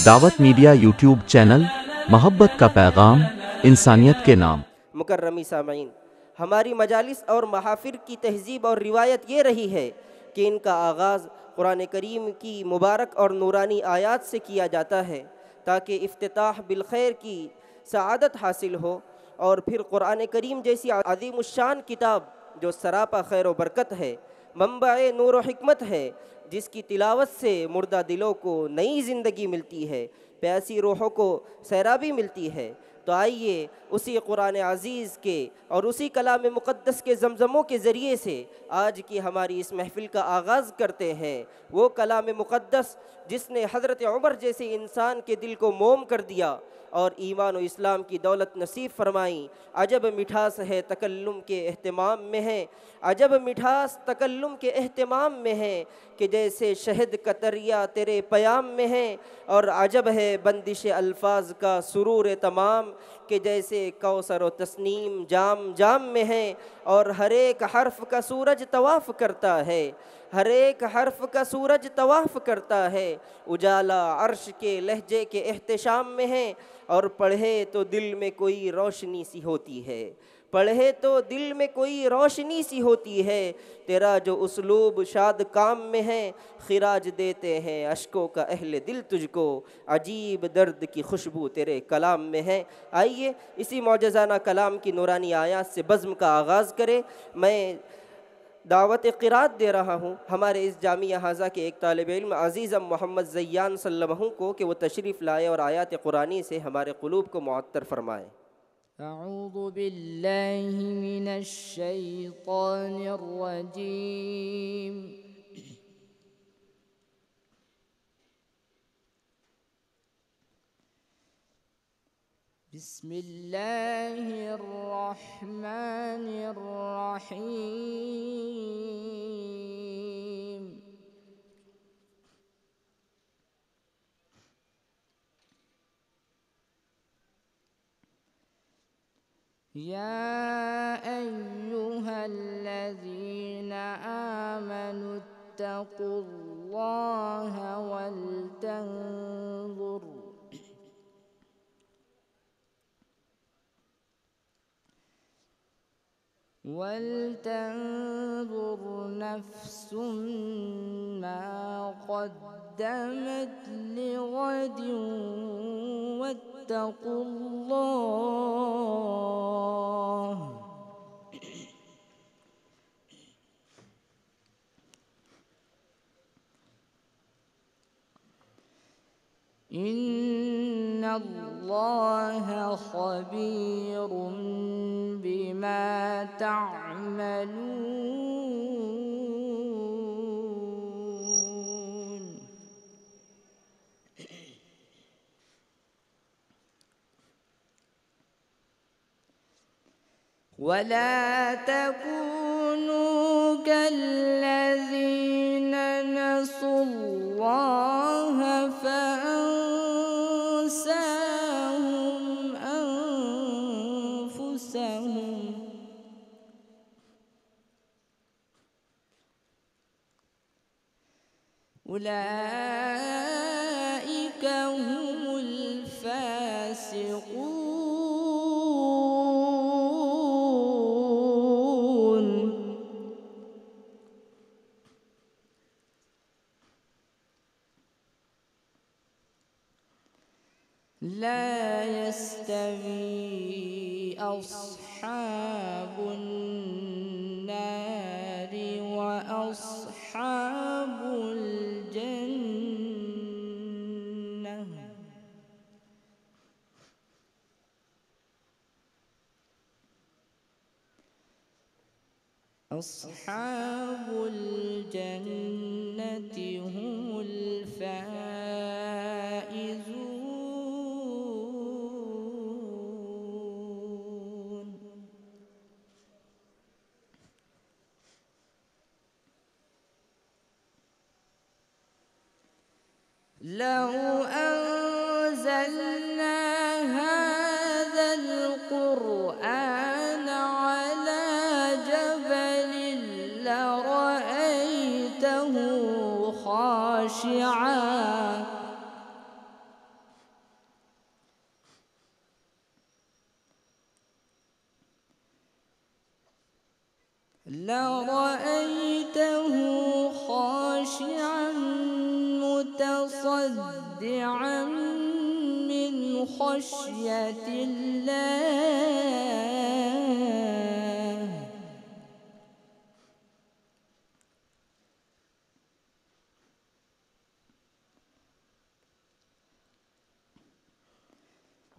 दावत media YouTube channel, मोहब्बत का पैगाम, इंसानियत के नाम। मुकर्रमी सामीन, हमारी मजालिस और महाफिर की तहजीब और रिवायत ये रही है कि इनका आगाज़ कुरान करीम की मुबारक और नूरानी आयात से किया जाता है ताकि इफ्तिताह बिलखैर की सआदत हासिल हो, और फिर कुरान करीम जैसी अज़ीमुश्शान किताब जो सरापा खैर व बरकत है, मंबा नूर व हिकमत है, जिसकी तिलावत से मुर्दा दिलों को नई ज़िंदगी मिलती है, प्यासी रूहों को सैराबी मिलती है। तो आइए उसी कुरान अज़ीज़ के और उसी कलाम मुक़द्दस के ज़मज़मों के ज़रिए से आज की हमारी इस महफ़िल का आगाज़ करते हैं। वो कलाम मुक़द्दस जिसने हज़रत उमर जैसे इंसान के दिल को मोम कर दिया और ईमान और इस्लाम की दौलत नसीब फरमाई। अजब मिठास है तकल्लुम के एहतमाम में है, अजब मिठास तकल्लुम के एहतमाम में है कि जैसे शहद का तरिया तेरे पयाम में है, और अजब है बंदिश अल्फाज का सुरूर तमाम कि जैसे कौसर व तस्नीम जाम जाम में है, और हर एक हर्फ का सूरज तवाफ़ करता है, हर एक हर्फ का सूरज तवाफ़ करता है, उजाला अर्श के लहजे के एहतशाम में है, और पढ़े तो दिल में कोई रोशनी सी होती है, पढ़े तो दिल में कोई रोशनी सी होती है, तेरा जो उसलूब शाद काम में है, खिराज देते हैं अश्कों का अहले दिल तुझको, अजीब दर्द की खुशबू तेरे कलाम में है। आइए इसी मौजज़ाना कलाम की नूरानी आयात से बज़्म का आगाज़ करें। मैं दावत क़िरात दे रहा हूँ हमारे इस जामिया हाज़ा के एक तालिब इल्म अज़ीज़ मोहम्मद ज़ैयान सल्लमहू को कि वो तशरीफ़ लाए और आयात कुरानी से हमारे क़ुलूब को मुअत्तर फ़रमाएँ। अऊज़ु बिल्लाहि मिनश शैतानिर रजीम। बिस्मिल्लाहिर रहमानिर रहीम। या अय्युहल्लज़ीना आमनु इत्तक़ुल्लाहा वलतंजुर नफ्सुम मा क़द्दमत लिग़दिन वत्तक़ुल्लाह इन्नल्लाहा ख़बीरुम बिमा ता'मलून। वला तकूनू कल्लज़ीन नसुल्लाहा फअंसाहुम अनफुसहुम उलाइका हुमुल फासिकून। ला यस्तवी अस्हाबुन नारि व अस्हाबुल जन्नह अस्हाबुल जन्नति हुमुल फाइज़ून। लौ अंज़लना हाज़ल क़ुरआन अला जबलिन लरअयतहु ख़ाशिअन لرأيته خاشعا متصدعا من خشية الله.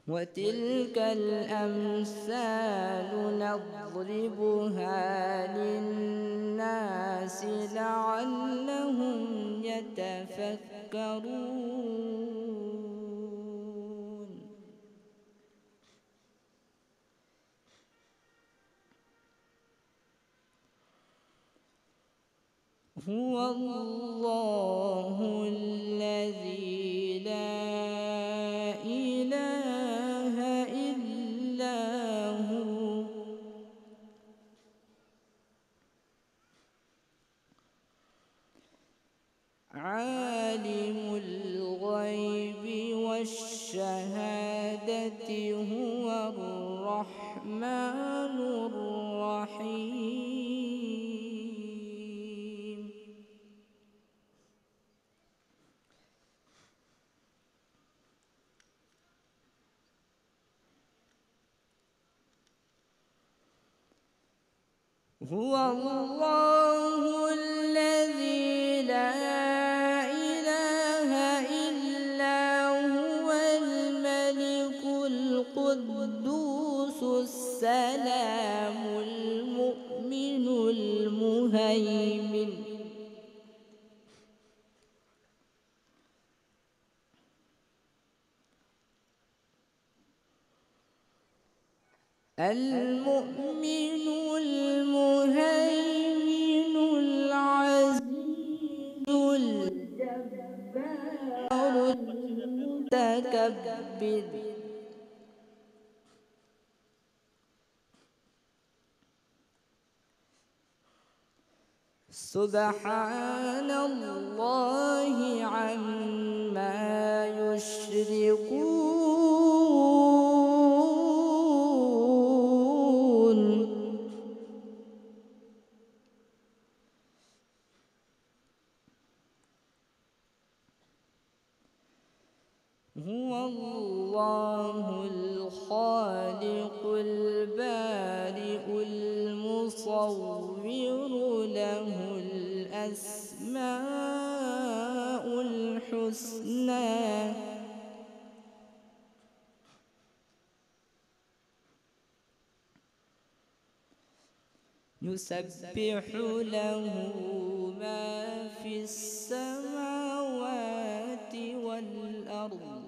وتلك الأمثال نضربها للناس لعلهم يتفكرون. هو الله الذي لا إله إلا هو عالم الغيب والشهادة هو الرحمن الرحيم. هو الله الذي لا إله إلا هو الملك القدوس السلام المؤمن المهيمن المؤمن المهيمن العزيز الجبار المتكبر. سبحان الله عما يشركون. هو الله الخالق البارئ المصور له الأسماء الحسنى يسبح له ما في السماوات والأرض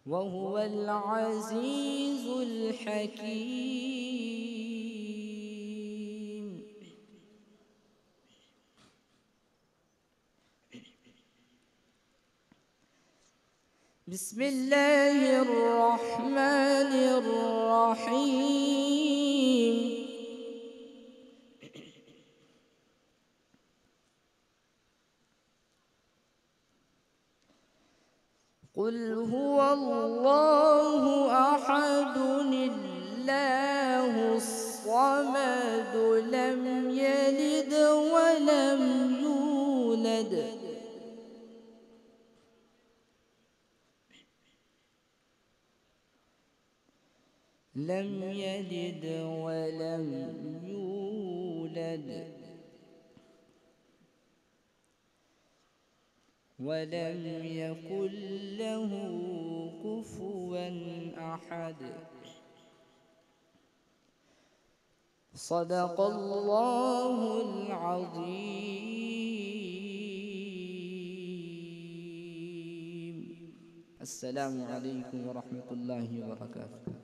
وهو العزيز الحكيم. بسم الله الرحمن الرحيم. قل هو الله أحد الله الصمد لم يلد ولم يولد لم يلد ولم يولد ولم يكن له كفوا أحد. صدق الله العظيم. السلام عليكم ورحمة الله وبركاته.